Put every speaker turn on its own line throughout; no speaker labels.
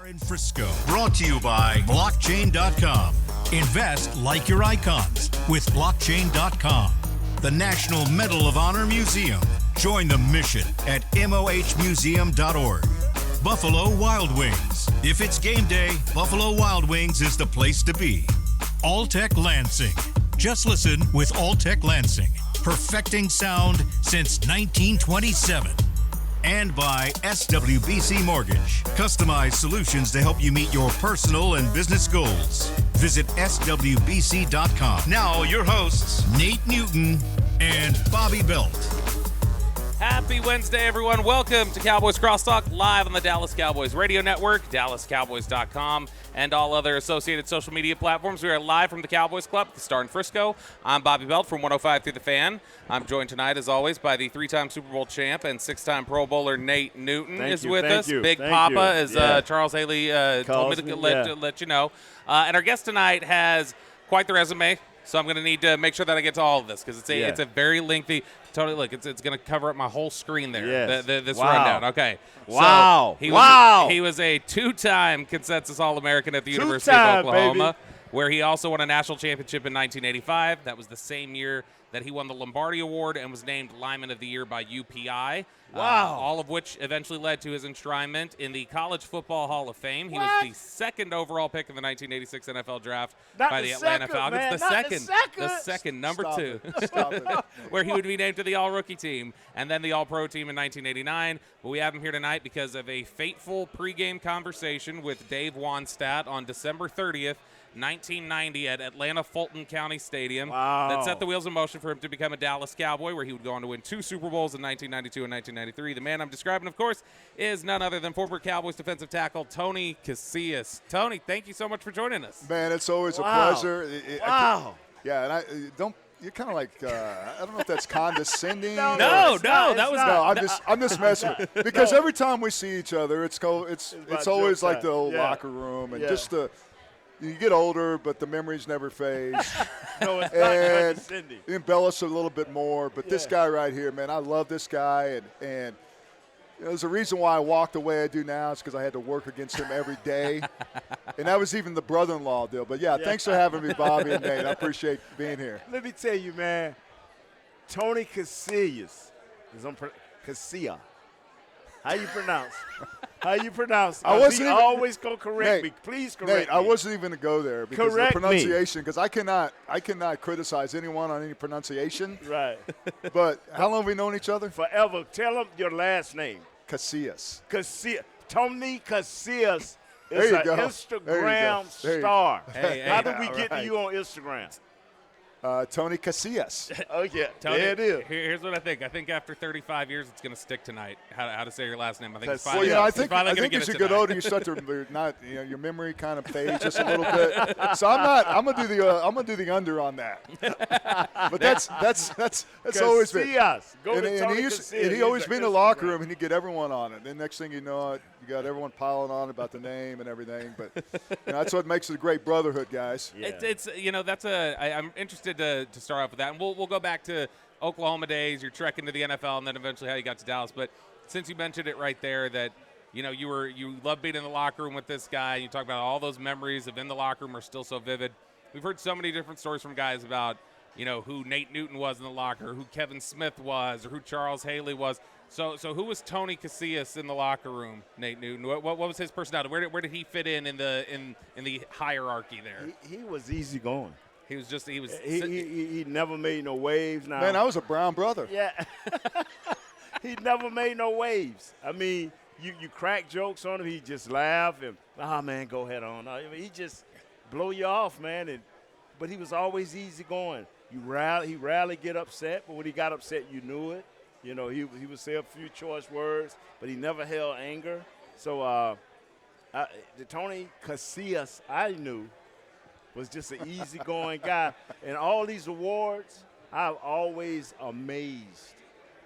in Frisco. Brought to you by Blockchain.com. Invest like your icons with Blockchain.com. The National Medal of Honor Museum. Join the mission at mohmuseum.org. Buffalo Wild Wings. If it's game day, Buffalo Wild Wings is the place to be. Alltech Lansing. Just listen with Alltech Lansing. Perfecting sound since 1927. And by SWBC Mortgage. Customized solutions to help you meet your personal and business goals. Visit SWBC.com. Now your hosts, Nate Newton and Bobby Belt.
Happy Wednesday, everyone. Welcome to Cowboys Crosstalk, live on the Dallas Cowboys Radio Network, DallasCowboys.com, and all other associated social media platforms. We are live from the Cowboys Club, the Star in Frisco. I'm Bobby Belt from 105 through the Fan. I'm joined tonight, as always, by the three-time Super Bowl champ and six-time Pro Bowler Nate Newton is with us. Big Papa, as Charles Haley told me to let you know. And our guest tonight has quite the resume. So I'm going to need to make sure that I get to all of this because it's a very lengthy. Totally, look, it's going to cover up my whole screen there.
Yes.
This rundown. Okay.
Wow.
So he was a two-time consensus All-American at the University of Oklahoma, where he also won a national championship in 1985. That was the same year that he won the Lombardi Award and was named Lineman of the Year by UPI.
Wow.
All of which eventually led to his enshrinement in the College Football Hall of Fame. He was the second overall pick in the 1986 NFL Draft by the Atlanta Falcons. The second, number
Stop
two,
it.
where he would be named to the All-Rookie team and then the All-Pro team in 1989. But we have him here tonight because of a fateful pregame conversation with Dave Wannstedt on December 30th, 1990 at Atlanta Fulton County Stadium. That set the wheels in motion for him to become a Dallas Cowboy, where he would go on to win 2 Super Bowls in 1992 and 1993. The man I'm describing, of course, is none other than former Cowboys defensive tackle Tony Casillas. Tony, thank you so much for joining us.
Man, it's always a pleasure. You're kind of like, I don't know if that's condescending.
No,
I'm just messing with you. Because every time we see each other, it's always like the old locker room and just the. You get older, but the memories never fade.
No, it's not condescending.
You embellish a little bit more. But this guy right here, man, I love this guy. And there's a reason why I walked the way I do now. It's because I had to work against him every day. And that was even the brother-in-law deal. But, thanks for having me, Bobby and Nate. I appreciate being here.
Let me tell you, man, Tony Casillas is on Casilla. How you pronounce?
I wasn't
always go correct me. Please correct
Nate,
me.
I wasn't even going to go there because
correct
of the pronunciation. Because I cannot criticize anyone on any pronunciation.
Right.
But how long have we known each other?
Forever. Tell them your last name.
Casillas.
Tony Casillas is an Instagram star. How did we get to you on Instagram?
Tony Casillas.
Oh, yeah.
Tony,
there it is.
Here's what I think. I think after 35 years, it's going to stick tonight, how to say your last name. I think it's
Well,
finally,
I think
get
as you
it
get older, you start to your memory kind of fades just a little bit. So I'm gonna do the under on that. But that's always been. And he always be in the locker room and he'd get everyone on it. Then next thing you know, you got everyone piling on about the name and everything. But that's what makes it a great brotherhood, guys.
Yeah. I'm interested to start off with that, and we'll go back to Oklahoma days, your trek into the NFL, and then eventually how you got to Dallas. But since you mentioned it right there, that you love being in the locker room with this guy. You talk about all those memories of in the locker room are still so vivid. We've heard so many different stories from guys about who Nate Newton was in the locker, who Kevin Smith was, or who Charles Haley was. So who was Tony Casillas in the locker room, Nate Newton? What was his personality? Where did he fit in the hierarchy there?
He was easy going.
He
never made no waves. Now,
man, I was a brown brother.
Yeah. He never made no waves. I mean, you crack jokes on him, he just laugh and, man, go ahead on. I mean, he just blow you off, man. But he was always easy going. He rarely get upset, but when he got upset, you knew it. He would say a few choice words, but he never held anger. So the Tony Casillas I knew was just an easygoing guy. And all these awards, I'm always amazed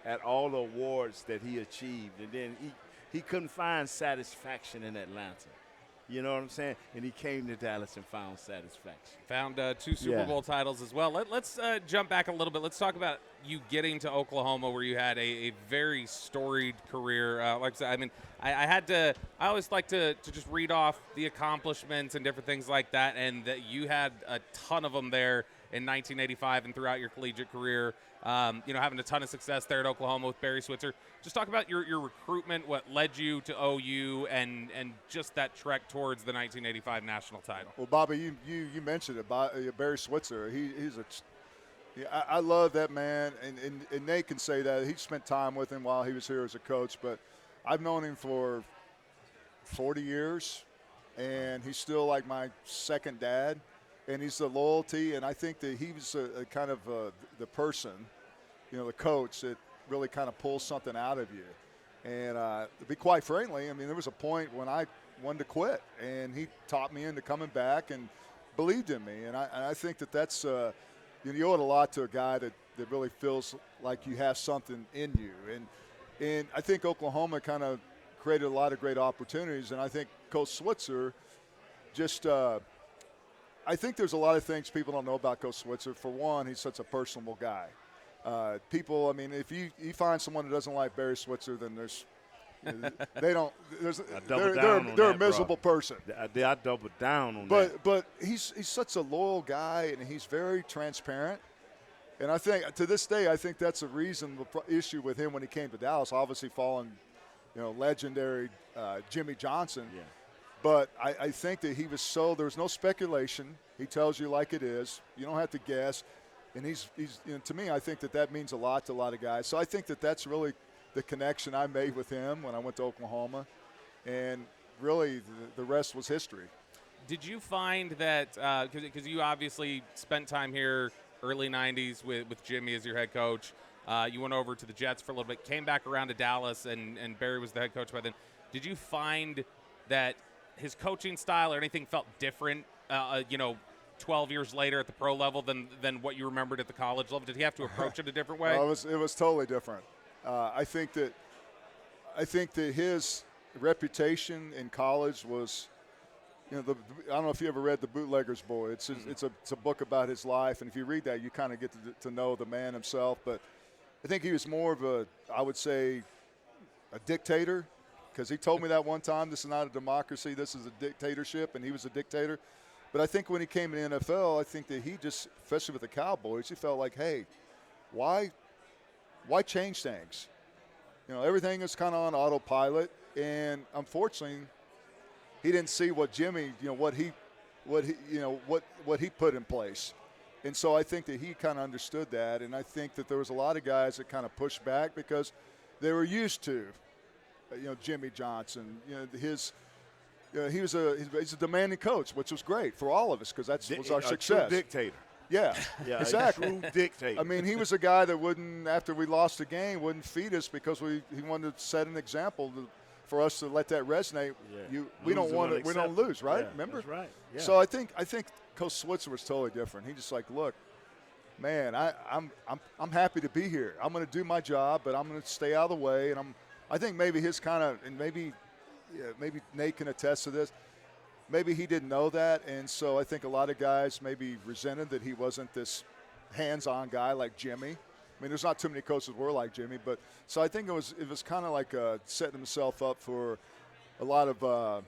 at all the awards that he achieved. And then he couldn't find satisfaction in Atlanta. You know what I'm saying? And he came to Dallas and found satisfaction.
Found 2 Super Bowl titles as well. Let's jump back a little bit. Let's talk about you getting to Oklahoma, where you had a very storied career. Like I said, I mean, I always like to just read off the accomplishments and different things like that, and that you had a ton of them there in 1985 and throughout your collegiate career. Having a ton of success there at Oklahoma with Barry Switzer. Just talk about your recruitment, what led you to OU, and just that trek towards the 1985 national title.
Well, Bobby, you mentioned it. Barry Switzer. I love that man, and Nate can say that. He spent time with him while he was here as a coach, but I've known him for 40 years, and he's still like my second dad. And he's the loyalty, and I think that he was a kind of the person, the coach that really kind of pulls something out of you. And to be quite frankly, I mean, there was a point when I wanted to quit, and he taught me into coming back and believed in me. And I think that's you owe it a lot to a guy that really feels like you have something in you. And I think Oklahoma kind of created a lot of great opportunities, and I think Coach Switzer just I think there's a lot of things people don't know about Coach Switzer. For one, he's such a personable guy. If you find someone who doesn't like Barry Switzer, then they're a miserable person.
I double down on that.
But he's such a loyal guy, and he's very transparent. And I think to this day, I think that's a reason the issue with him when he came to Dallas, obviously following, legendary Jimmy Johnson.
Yeah.
But I think that there was no speculation. He tells you like it is. You don't have to guess. And he's to me, I think that means a lot to a lot of guys. So I think that's really the connection I made with him when I went to Oklahoma. And really the rest was history.
Did you find that, because you obviously spent time here early 90s with Jimmy as your head coach. You went over to the Jets for a little bit, came back around to Dallas, and Barry was the head coach by then. Did you find that his coaching style or anything felt different, 12 years later at the pro level than what you remembered at the college level? Did he have to approach it a different way?
No, it was totally different. I think that his reputation in college was, I don't know if you ever read The Bootlegger's Boy. It's a book about his life, and if you read that, you kind of get to know the man himself. But I think he was more of a dictator. Because he told me that one time, this is not a democracy, this is a dictatorship, and he was a dictator. But I think when he came in the NFL, I think that he just, especially with the Cowboys, he felt like, hey, why change things? Everything is kind of on autopilot, and unfortunately, he didn't see what Jimmy, what he put in place. And so I think that he kind of understood that, and I think that there was a lot of guys that kind of pushed back because they were used to Jimmy Johnson. He's a demanding coach, which was great for all of us because that was our success.
True dictator.
Yeah, exactly.
A true dictator.
I mean, he was a guy that wouldn't, after we lost the game, wouldn't feed us because he wanted to set an example for us to let that resonate.
Yeah.
We don't lose, right?
Yeah,
remember?
That's right. Yeah.
So I think Coach Switzer was totally different. He just like, look, man, I'm happy to be here. I'm going to do my job, but I'm going to stay out of the way, and I think maybe his kind of, and maybe Nate can attest to this, maybe he didn't know that, and so I think a lot of guys maybe resented that he wasn't this hands-on guy like Jimmy. I mean, there's not too many coaches who were like Jimmy, but so I think it was kind of like setting himself up for a lot of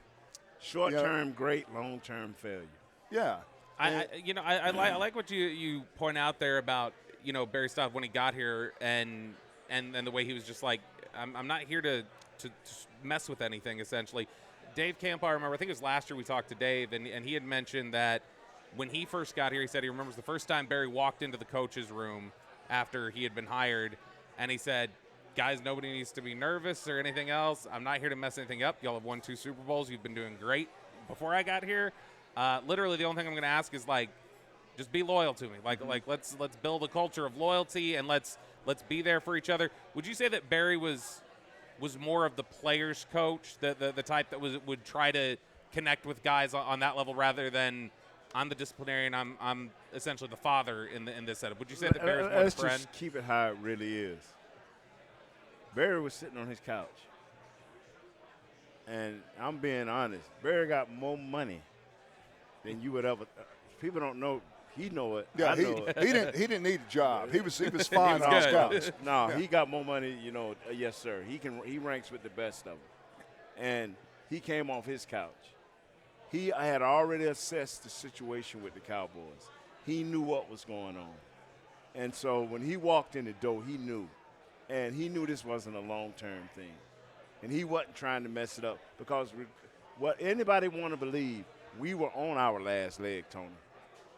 short-term great, long-term failure.
Yeah.
I like what you point out there about Barry Stock when he got here and the way he was just like, I'm not here to mess with anything, essentially. Dave Camp, I remember, I think it was last year we talked to Dave, and he had mentioned that when he first got here, he said he remembers the first time Barry walked into the coach's room after he had been hired, and he said, guys, nobody needs to be nervous or anything else. I'm not here to mess anything up. Y'all have won 2 Super Bowls. You've been doing great before I got here. Literally, the only thing I'm going to ask is, just be loyal to me. Let's build a culture of loyalty, and let's be there for each other. Would you say that Barry was more of the players coach, the type that would try to connect with guys on that level rather than I'm the disciplinarian, I'm essentially the father in this setup? Would you say that Barry's more
Let's
friend?
just keep it how it really is. Barry was sitting on his couch. And I'm being honest. Barry got more money than you would ever. People don't know. He know it.
Yeah,
I know it.
he didn't need a job. He was fine on his college.
No, he got more money. Yes, sir. He ranks with the best of them. And he came off his couch. I had already assessed the situation with the Cowboys. He knew what was going on. And so when he walked in the door, he knew. And he knew this wasn't a long-term thing. And he wasn't trying to mess it up because what anybody want to believe, we were on our last leg, Tony.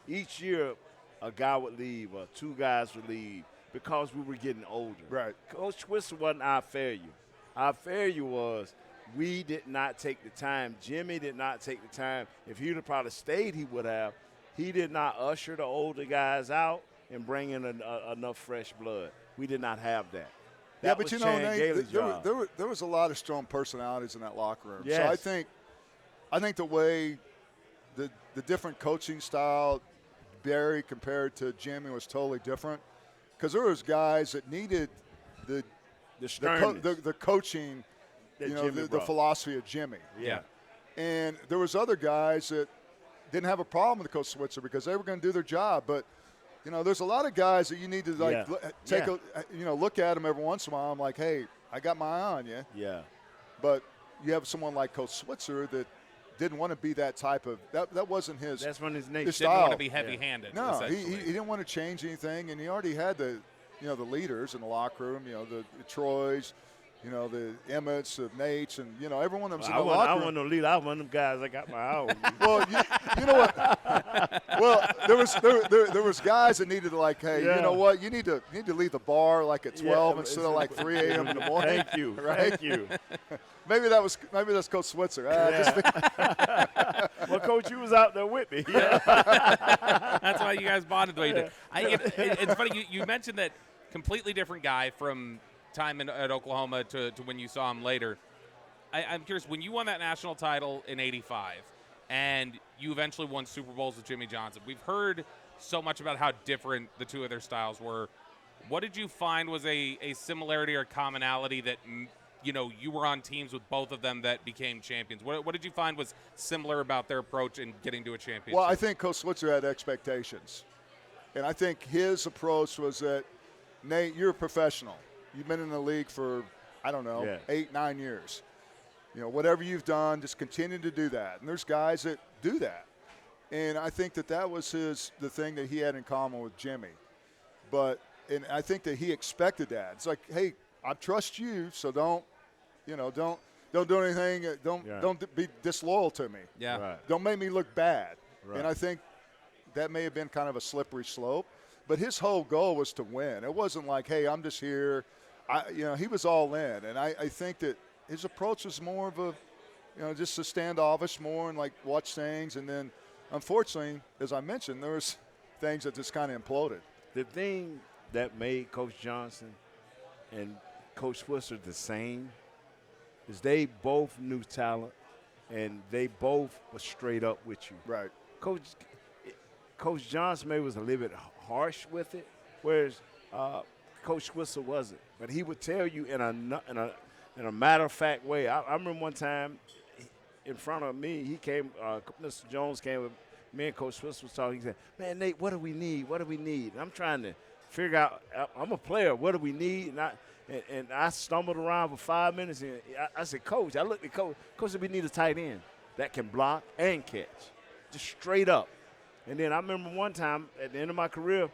Each year, a guy would leave or two guys would leave because we were getting older.
Right.
Coach Twister wasn't our failure. Our failure was we did not take the time. Jimmy did not take the time. If he would have probably stayed, he would have. He did not usher the older guys out and bring in enough fresh blood. We did not have that. That
but
was
Nate,
job.
there was a lot of strong personalities in that locker room.
Yes.
So I think the way the different coaching style, Barry compared to Jimmy, was totally different. Because there was guys that needed the coaching, the philosophy of Jimmy.
Yeah.
And there was other guys that didn't have a problem with Coach Switzer because they were going to do their job. But there's a lot of guys that you need to look at them every once in a while. I'm like, hey, I got my eye on you.
Yeah.
But you have someone like Coach Switzer that didn't want to be that type of that wasn't his.
That's when his nature.
Didn't want to be heavy-handed.
No, he didn't want to change anything, and he already had the leaders in the locker room. The Troys, the Emmets, the Nates, and every one of them's in the locker room.
I wasn't no leader. I was one of them guys that got my eye on me.
Well, you know what? Well, there was guys that needed to hey, you know what? You need to leave the bar at 12 instead of 3 a.m. in the morning.
Thank you.
Right?
Thank you.
Maybe that's Coach Switzer.
Well, Coach, you was out there with me.
Yeah. That's why you guys bonded the way you did. It's funny you mentioned that completely different guy from time at Oklahoma to when you saw him later. I'm curious, when you won that national title in '85 and you eventually won Super Bowls with Jimmy Johnson, we've heard so much about how different the two of their styles were. What did you find was a similarity or commonality that you were on teams with both of them that became champions? What did you find was similar about their approach in getting to a championship?
Well, I think Coach Switzer had expectations. And I think his approach was that, Nate, you're a professional. You've been in the league for, 8, 9 years. Whatever you've done, just continue to do that. And there's guys that do that. And I think that was the thing that he had in common with Jimmy. And I think that he expected that. It's like, hey, I trust you, so don't do anything. Don't be disloyal to me.
Yeah.
Right.
Don't make me look bad.
Right.
And I think that may have been kind of a slippery slope. But his whole goal was to win. It wasn't like, hey, I'm just here. He was all in. And I think that his approach was more of a, just a standoffish, more and watch things. And then, unfortunately, as I mentioned, there was things that just kind of imploded.
The thing that made Coach Johnson and Coach Switzer the same is they both knew talent and they both were straight up with you.
Right.
Coach Johnson maybe was a little bit harsh with it, whereas Coach Switzer wasn't. But he would tell you in a matter-of-fact way. I remember one time in front of me, he came, Mr. Jones came with me and Coach Switzer was talking. He said, man, Nate, what do we need? What do we need? And I'm trying to figure out, I'm a player, what do we need? And I stumbled around for 5 minutes, and I said, Coach, I looked at Coach said we need a tight end that can block and catch, just straight up. And then I remember one time at the end of my career,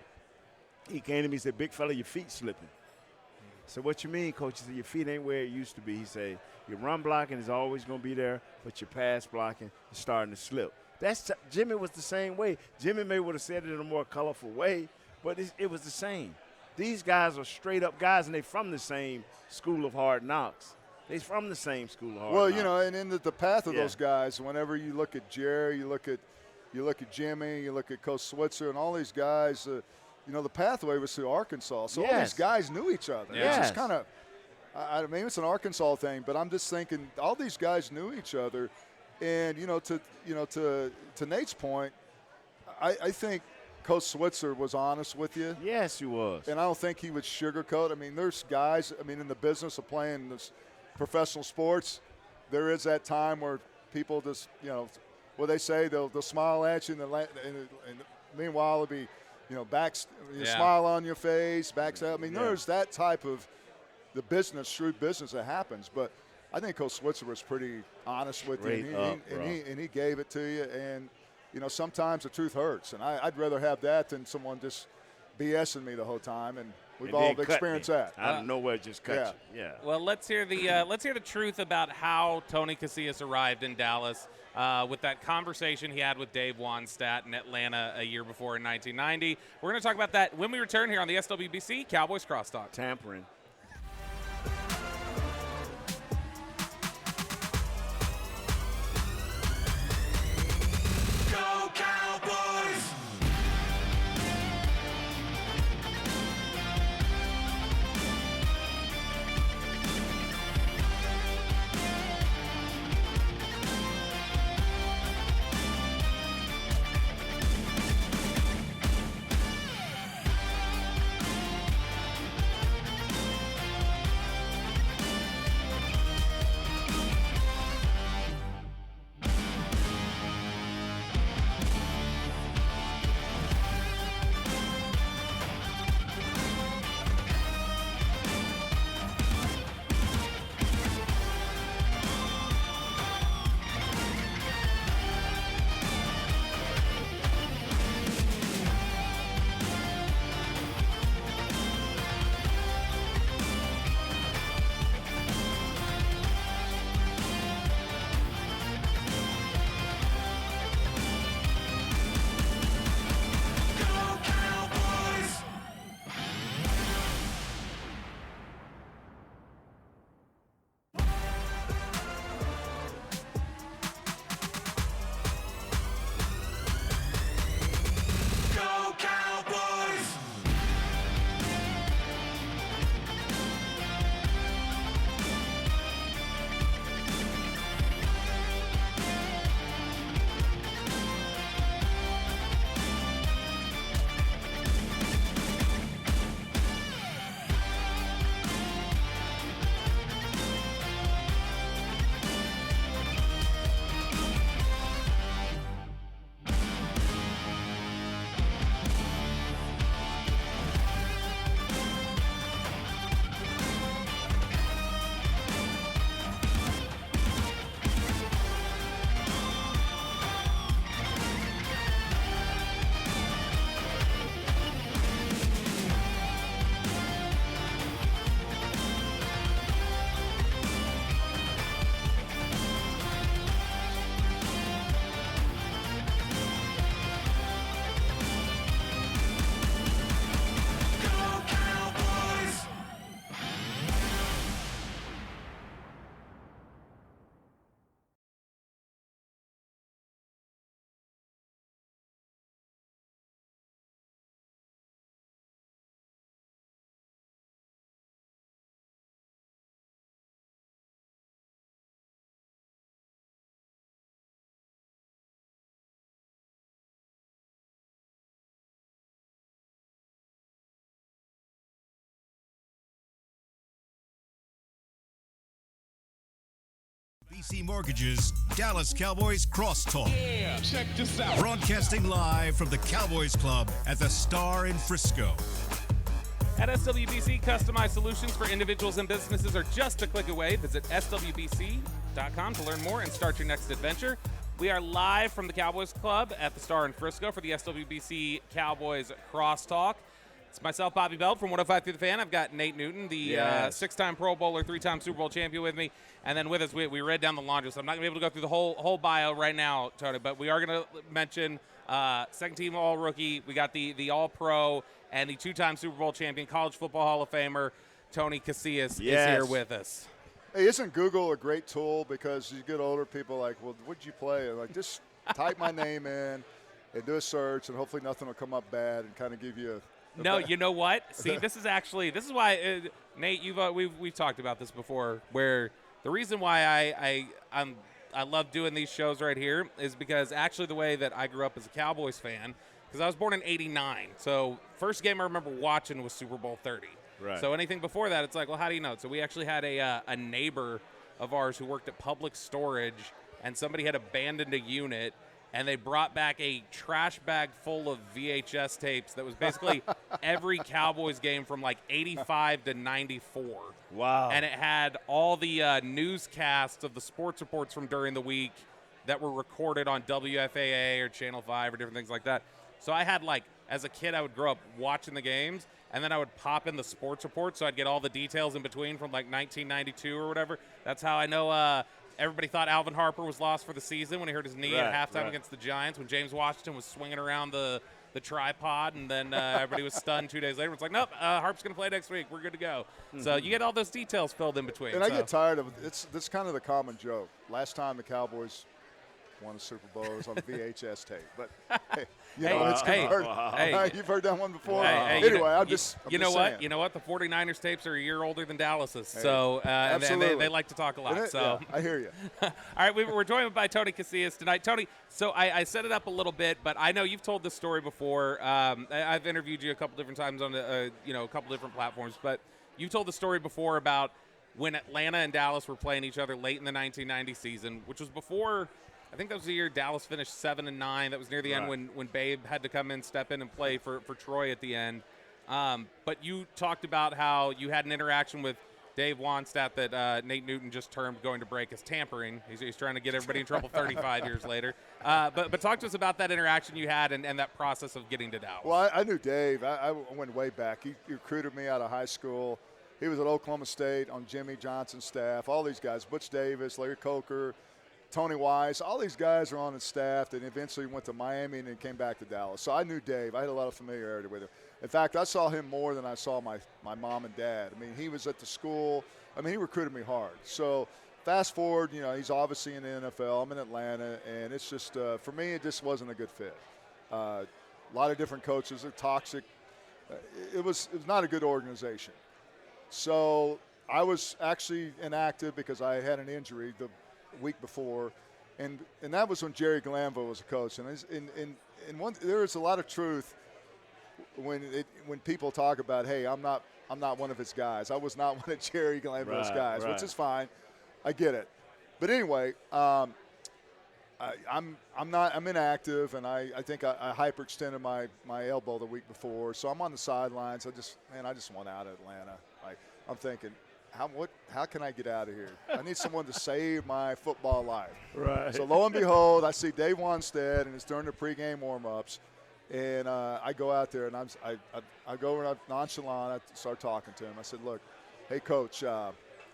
he came to me and said, big fella, your feet slipping. I said, what you mean, Coach? He said, your feet ain't where it used to be. He said, your run blocking is always going to be there, but your pass blocking is starting to slip. Jimmy was the same way. Jimmy may would have said it in a more colorful way, but it was the same. These guys are straight-up guys, and they're from the same school of hard knocks. They're from the same school of hard knocks.
Well, and in the path of those guys, whenever you look at Jerry, you look at Jimmy, you look at Coach Switzer, and all these guys, the pathway was through Arkansas. So all these guys knew each other.
Yes.
It's just kind of, I mean, it's an Arkansas thing, but I'm just thinking all these guys knew each other. And, to Nate's point, I think Coach Switzer was honest with you.
Yes, he was.
And I don't think he would sugarcoat. I mean, there's guys, in the business of playing this professional sports, there is that time where people just, what they say, they'll smile at you, and meanwhile it'll be, smile on your face, backs out. I mean, there's that type of the shrewd business that happens. But I think Coach Switzer was pretty honest with you, and he gave it to you. And, sometimes the truth hurts. And I'd rather have that than someone just BSing me the whole time. And we've all experienced that.
Out of nowhere, just cut you. Yeah.
Well, let's hear the truth about how Tony Casillas arrived in Dallas with that conversation he had with Dave Wannstedt in Atlanta a year before in 1990. We're going to talk about that when we return here on the SWBC Cowboys Crosstalk.
Tampering.
BC Mortgage's Dallas Cowboys Crosstalk.
Yeah, check this out.
Broadcasting live from the Cowboys Club at the Star in Frisco.
At SWBC, customized solutions for individuals and businesses are just a click away. Visit SWBC.com to learn more and start your next adventure. We are live from the Cowboys Club at the Star in Frisco for the SWBC Cowboys Crosstalk. It's myself, Bobby Belt from 105 Through the Fan. I've got Nate Newton, the six-time Pro Bowler, three-time Super Bowl champion with me. And then with us, we read down the laundry, so I'm not going to be able to go through the whole bio right now, Tony, but we are going to mention second-team All-Rookie. We got the All-Pro and the two-time Super Bowl champion, College Football Hall of Famer, Tony Casillas is here with us.
Hey, isn't Google a great tool? Because you get older, people like, well, what'd you play? And like, just type my name in and do a search, and hopefully nothing will come up bad and kind of give you
No, you know what? See, this is why Nate, we've talked about this before. Where the reason why I love doing these shows right here is because actually the way that I grew up as a Cowboys fan, because I was born in '89, so first game I remember watching was Super Bowl 30.
Right.
So anything before that, it's like, well, how do you know? So we actually had a neighbor of ours who worked at Public Storage, and somebody had abandoned a unit, and they brought back a trash bag full of VHS tapes that was basically every Cowboys game from like 85 to 94.
Wow.
And it had all the newscasts of the sports reports from during the week that were recorded on WFAA or Channel 5 or different things like that. So I had, like, as a kid, I would grow up watching the games, and then I would pop in the sports report, so I'd get all the details in between from, like, 1992 or whatever. That's how I know everybody thought Alvin Harper was lost for the season when he hurt his knee at halftime against the Giants, when James Washington was swinging around the tripod, and then everybody was stunned 2 days later. It's like, nope, Harp's going to play next week. We're good to go. Mm-hmm. So you get all those details filled in between.
And I get tired of it. It's kind of the common joke. Last time the Cowboys won a Super Bowl was on VHS tape. But, hey, it's converted. Hey, you've heard that one before? Anyway, I'm just saying.
You know what? The 49ers tapes are a year older than Dallas's. So they like to talk a lot. So
I hear you.
All right, we're joined by Tony Casillas tonight. Tony, so I set it up a little bit, but I know you've told this story before. I've interviewed you a couple different times on a couple different platforms, but you've told the story before about when Atlanta and Dallas were playing each other late in the 1990 season, which was before – I think that was the year Dallas finished 7-9. That was near the end when Babe had to step in and play for Troy at the end. But you talked about how you had an interaction with Dave Wannstedt that Nate Newton just termed going to break as tampering. He's trying to get everybody in trouble 35 years later. But talk to us about that interaction you had and that process of getting to Dallas.
Well, I knew Dave. I went way back. He recruited me out of high school. He was at Oklahoma State on Jimmy Johnson's staff. All these guys, Butch Davis, Larry Coker, Tony Wise, all these guys are on his staff, and eventually went to Miami and then came back to Dallas. So I knew Dave. I had a lot of familiarity with him. In fact, I saw him more than I saw my mom and dad. I mean, he was at the school. I mean, he recruited me hard. So fast forward, he's obviously in the NFL. I'm in Atlanta, and it's just, for me, it just wasn't a good fit. A lot of different coaches. They're toxic. It was not a good organization. So I was actually inactive because I had an injury the week before, and that was when Jerry Glanville was a coach. And there is a lot of truth when people talk about, hey, I'm not one of his guys. I was not one of Jerry Glanville's guys, which is fine. I get it. But anyway, I'm inactive, and I think I hyperextended my elbow the week before, so I'm on the sidelines. I just want out of Atlanta. I'm thinking, how can I get out of here? I need someone to save my football life.
Right.
So lo and behold, I see Dave Wannstedt, and it's during the pregame warm-ups, and I go out there, and I go over nonchalant. I start talking to him. I said, look, hey, Coach,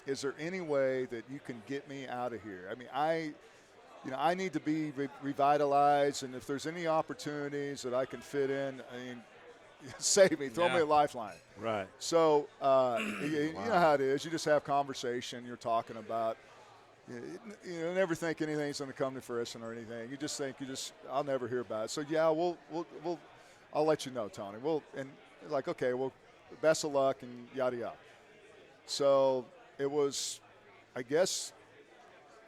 is there any way that you can get me out of here? I mean, I need to be revitalized, and if there's any opportunities that I can fit in, I mean, save me, throw me a lifeline.
Right.
So you know how it is. You just have conversation. You're talking about. You never think anything's going to come to fruition or anything. You just think I'll never hear about it. So yeah, I'll let you know, Tony. Okay, well, best of luck and yada yada. So it was, I guess,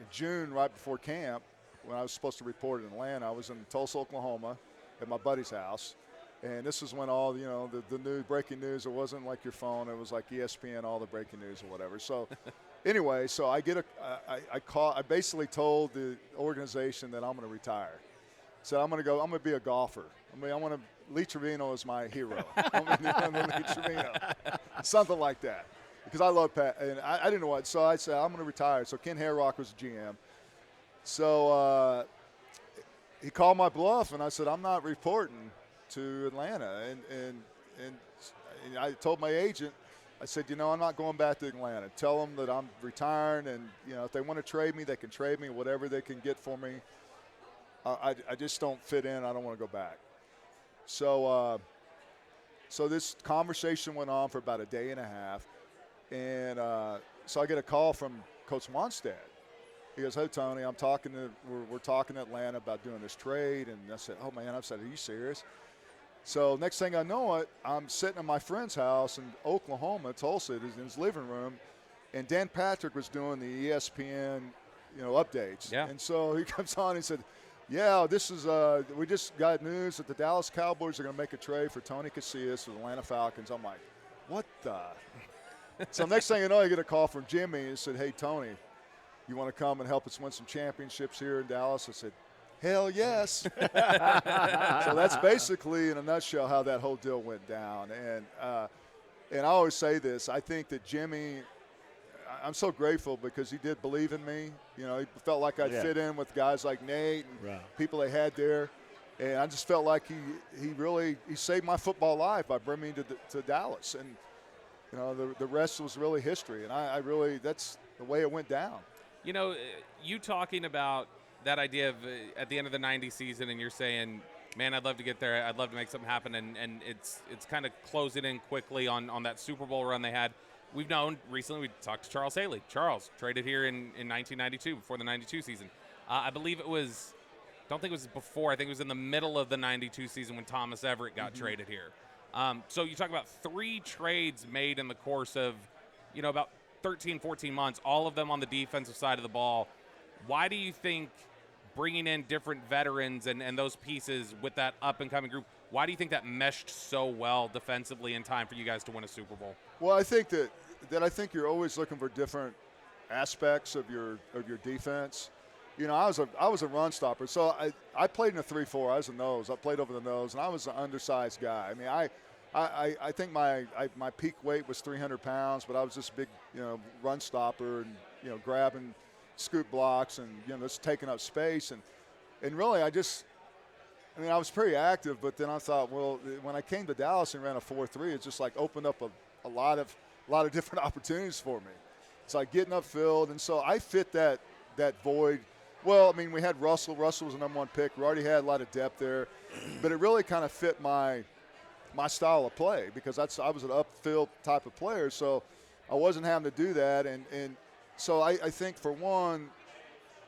in June, right before camp, when I was supposed to report in Atlanta. I was in Tulsa, Oklahoma, at my buddy's house. And this is when all, the new breaking news, it wasn't like your phone. It was like ESPN, all the breaking news or whatever. So anyway, so I basically told the organization that I'm going to retire. So I'm going to be a golfer. Lee Trevino is my hero. I'm going to Lee Trevino. Something like that. Because I love Pat. And I didn't know what. So I said, I'm going to retire. So Ken Hayrock was the GM. So he called my bluff, and I said, I'm not reporting to Atlanta, and I told my agent, I said, I'm not going back to Atlanta. Tell them that I'm retiring, and if they want to trade me, they can trade me, whatever they can get for me. I just don't fit in. I don't want to go back. So this conversation went on for about a day and a half, and so I get a call from Coach Wannstedt. He goes, hey, Tony, we're talking to Atlanta about doing this trade, and I said, oh man, I said, are you serious? So next thing I know it, I'm sitting at my friend's house in Oklahoma, Tulsa, in his living room, and Dan Patrick was doing the ESPN, updates. Yeah. And so he comes on and he said, yeah, this is we just got news that the Dallas Cowboys are going to make a trade for Tony Casillas with the Atlanta Falcons. I'm like, what the? So next thing you know, I get a call from Jimmy and said, hey, Tony, you want to come and help us win some championships here in Dallas? I said, hell yes. So that's basically, in a nutshell, how that whole deal went down. And I always say this. I think that Jimmy, I'm so grateful because he did believe in me. You know, he felt like I'd fit in with guys like Nate and people they had there. And I just felt like he saved my football life by bringing me to Dallas. And, you know, the rest was really history. And I really, that's the way it went down.
You know, you talking about that idea of at the end of the 90 season, and you're saying, man, I'd love to get there. I'd love to make something happen. And it's kind of closing in quickly on that Super Bowl run they had. We've known recently, we talked to Charles Haley. Charles traded here in 1992 before the 92 season. I believe it was, don't think it was before. I think it was in the middle of the 92 season when Thomas Everett got traded here. So you talk about 3 trades made in the course of, you know, about 13, 14 months, all of them on the defensive side of the ball. Why do you think bringing in different veterans and those pieces with that up-and-coming group, why do you think that meshed so well defensively in time for you guys to win a Super Bowl?
Well, I think that I think you're always looking for different aspects of your defense. You know, I was a run stopper, so I played in a 3-4. I was a nose. I played over the nose, and I was an undersized guy. I mean, I think my peak weight was 300 pounds, but I was just a big, you know, run stopper and, you know, grabbing scoop blocks and, you know, just taking up space. And really I was pretty active, but then I thought, well, when I came to Dallas and ran a 4-3, it just like opened up a lot of different opportunities for me. It's like getting upfield, and so I fit that void. Well, I mean, we had Russell. Russell was the #1 pick. We already had a lot of depth there, but it really kind of fit my style of play because I was an upfield type of player, so I wasn't having to do that. And so I think, for one,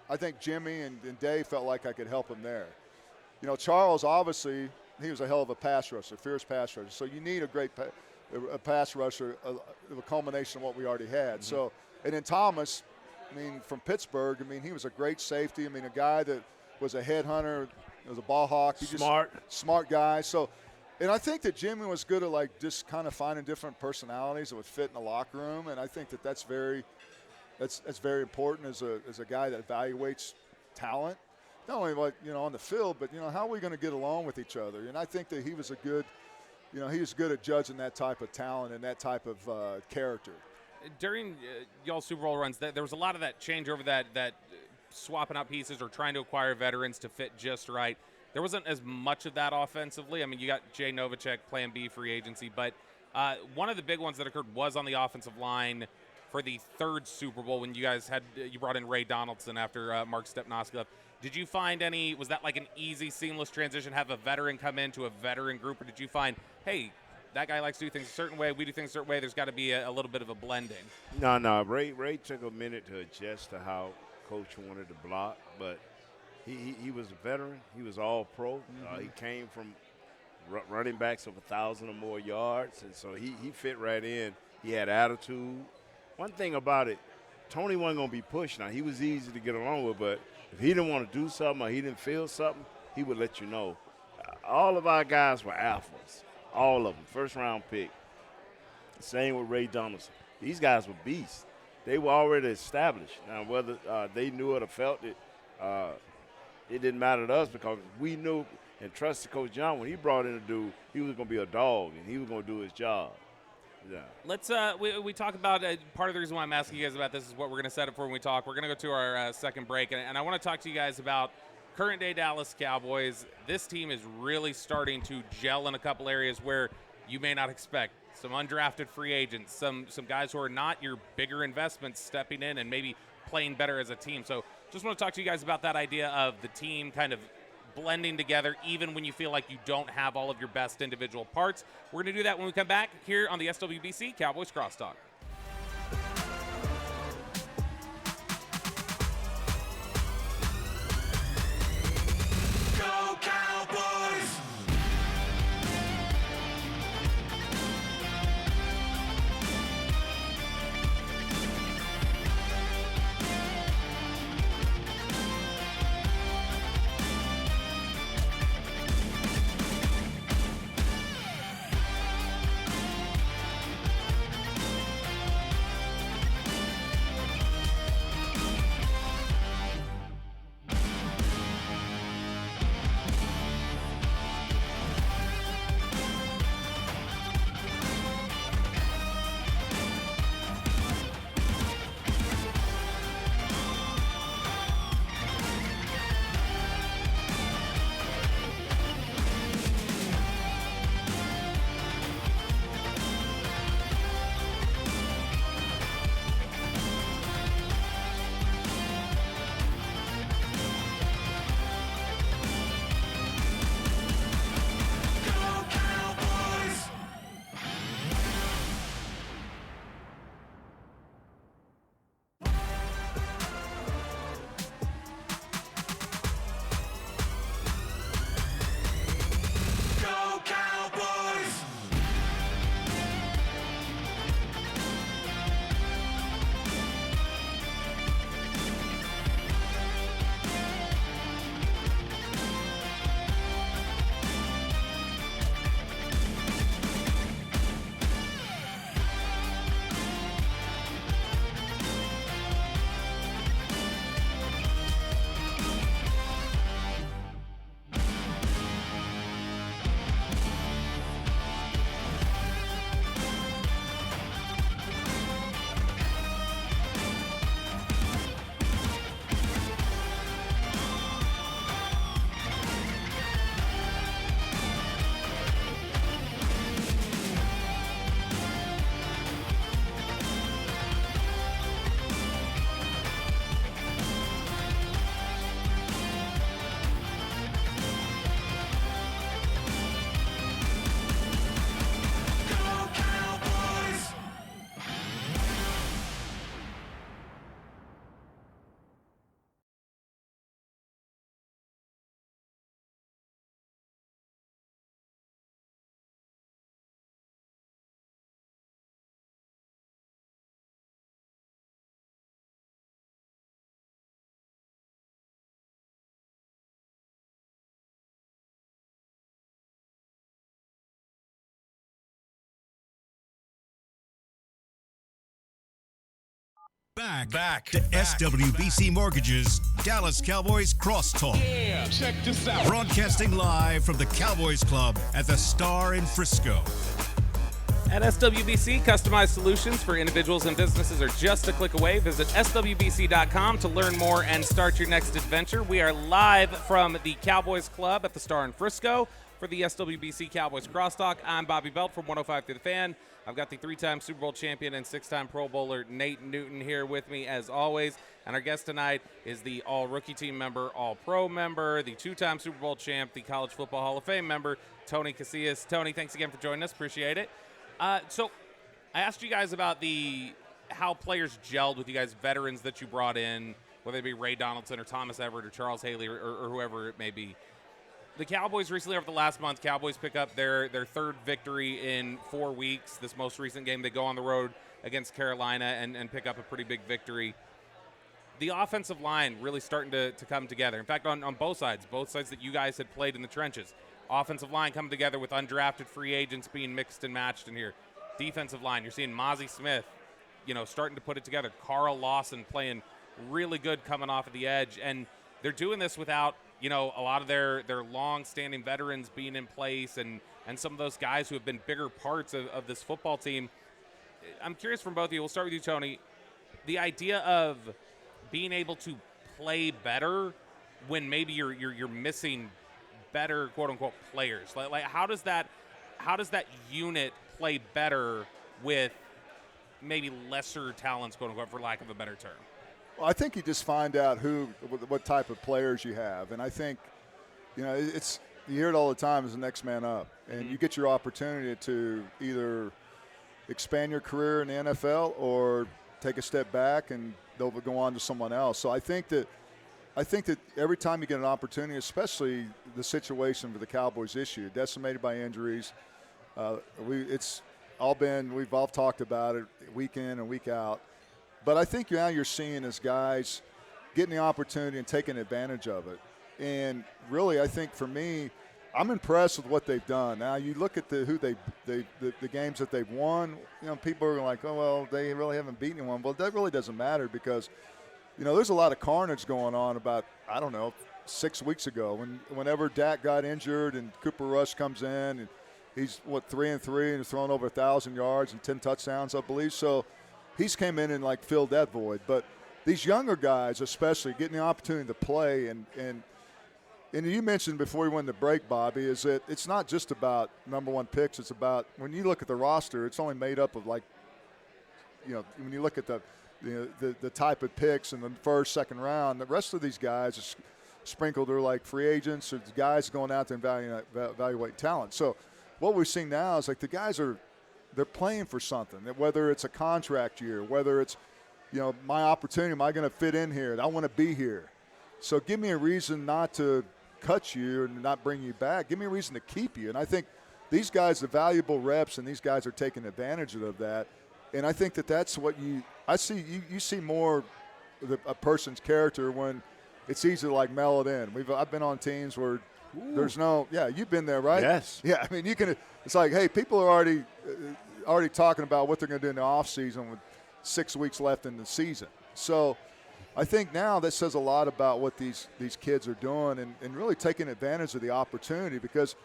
I think Jimmy and Dave felt like I could help him there. You know, Charles, obviously, he was a hell of a pass rusher, fierce pass rusher. So you need a great pass rusher, a culmination of what we already had. So, and then Thomas, I mean, from Pittsburgh, I mean, he was a great safety. I mean, a guy that was a headhunter, was a ball hawk. Smart guy. So, and I think that Jimmy was good at, like, just kind of finding different personalities that would fit in the locker room. And I think that that's very important as a guy that evaluates talent, not only, like, you know, on the field, but, you know, how are we going to get along with each other? And I think that he was good at judging that type of talent and that type of character.
During y'all's Super Bowl runs, there was a lot of that changeover, that swapping out pieces or trying to acquire veterans to fit just right. There wasn't as much of that offensively. I mean, you got Jay Novacek, Plan B free agency, but one of the big ones that occurred was on the offensive line for the 3rd Super Bowl when you guys you brought in Ray Donaldson after Mark Stepnoski left. Did you find was that like an easy, seamless transition, have a veteran come into a veteran group, or did you find, hey, that guy likes to do things a certain way, we do things a certain way, there's got to be a little bit of a blending?
No. Ray took a minute to adjust to how Coach wanted to block, but he was a veteran. He was all pro. He came from running backs of 1,000 or more yards, and so he fit right in. He had attitude. One thing about it, Tony wasn't going to be pushed. Now, he was easy to get along with, but if he didn't want to do something or he didn't feel something, he would let you know. All of our guys were alphas, all of them, first-round pick. Same with Ray Donaldson. These guys were beasts. They were already established. Now, whether they knew it or felt it, it didn't matter to us because we knew and trusted Coach John. When he brought in a dude, he was going to be a dog, and he was going to do his job. Yeah. Let's
we talk about part of the reason why I'm asking you guys about this is what we're going to set up for when we talk. We're going to go to our second break, and I want to talk to you guys about current day Dallas Cowboys. This team is really starting to gel in a couple areas where you may not expect. Some undrafted free agents, some guys who are not your bigger investments stepping in and maybe playing better as a team. So just want to talk to you guys about that idea of the team kind of blending together even when you feel like you don't have all of your best individual parts. We're going to do that when we come back here on the SWBC Cowboys Crosstalk.
Go Cowboys!
Back to SWBC Mortgage's Dallas Cowboys Crosstalk.
Yeah, check this out.
Broadcasting live from the Cowboys Club at the Star in Frisco.
At SWBC, customized solutions for individuals and businesses are just a click away. Visit SWBC.com to learn more and start your next adventure. We are live from the Cowboys Club at the Star in Frisco for the SWBC Cowboys Crosstalk. I'm Bobby Belt from 105 through the Fan. I've got the 3-time Super Bowl champion and 6-time Pro Bowler Nate Newton here with me as always. And our guest tonight is the All-Rookie Team member, All-Pro member, the 2-time Super Bowl champ, the College Football Hall of Fame member, Tony Casillas. Tony, thanks again for joining us. Appreciate it. So I asked you guys about how players gelled with you guys, veterans that you brought in, whether it be Ray Donaldson or Thomas Everett or Charles Haley or whoever it may be. The Cowboys recently, over the last month, Cowboys pick up their third victory in 4 weeks. This most recent game, they go on the road against Carolina and pick up a pretty big victory. The offensive line really starting to come together. In fact, on both sides that you guys had played in the trenches. Offensive line coming together with undrafted free agents being mixed and matched in here. Defensive line, you're seeing Mozzie Smith, starting to put it together. Carl Lawson playing really good coming off of the edge. And they're doing this without a lot of their long-standing veterans being in place and some of those guys who have been bigger parts of this football team. I'm curious from both of you. We'll start with you, Tony. The idea of being able to play better when maybe you're missing better quote-unquote players. Like how does that unit play better with maybe lesser talents, quote-unquote, for lack of a better term?
Well, I think you just find out what type of players you have, and I think, you hear it all the time as the next man up, and you get your opportunity to either expand your career in the NFL or take a step back and they'll go on to someone else. So I think that every time you get an opportunity, especially the situation for the Cowboys this year, decimated by injuries, we've all talked about it week in and week out. But I think now you're seeing as guys getting the opportunity and taking advantage of it. And really, I think for me, I'm impressed with what they've done. Now you look at the games that they've won. People are like, oh well, they really haven't beaten anyone. Well, that really doesn't matter because, there's a lot of carnage going on about 6 weeks ago whenever Dak got injured and Cooper Rush comes in and he's 3-3 and has thrown over 1,000 yards and 10 touchdowns, I believe. So he's came in and filled that void. But these younger guys, especially, getting the opportunity to play and you mentioned before we went to break, Bobby, is that it's not just about number one picks. It's about when you look at the roster, it's only made up of when you look at the type of picks in the first, second round, the rest of these guys are sprinkled are like free agents or guys going out there and evaluating talent. So what we're seeing now is the guys they're playing for something, whether it's a contract year, whether it's, my opportunity, am I going to fit in here? I want to be here. So give me a reason not to cut you and not bring you back. Give me a reason to keep you. And I think these guys are valuable reps, and these guys are taking advantage of that. And I think that's what I see. You see more of a person's character when it's easy to mail it in. I've been on teams where there's no. Yeah, you've been there, right?
Yes.
Yeah, I mean you can. It's hey, people are already talking about what they're going to do in the off season with 6 weeks left in the season. So I think now that says a lot about what these kids are doing and really taking advantage of the opportunity because,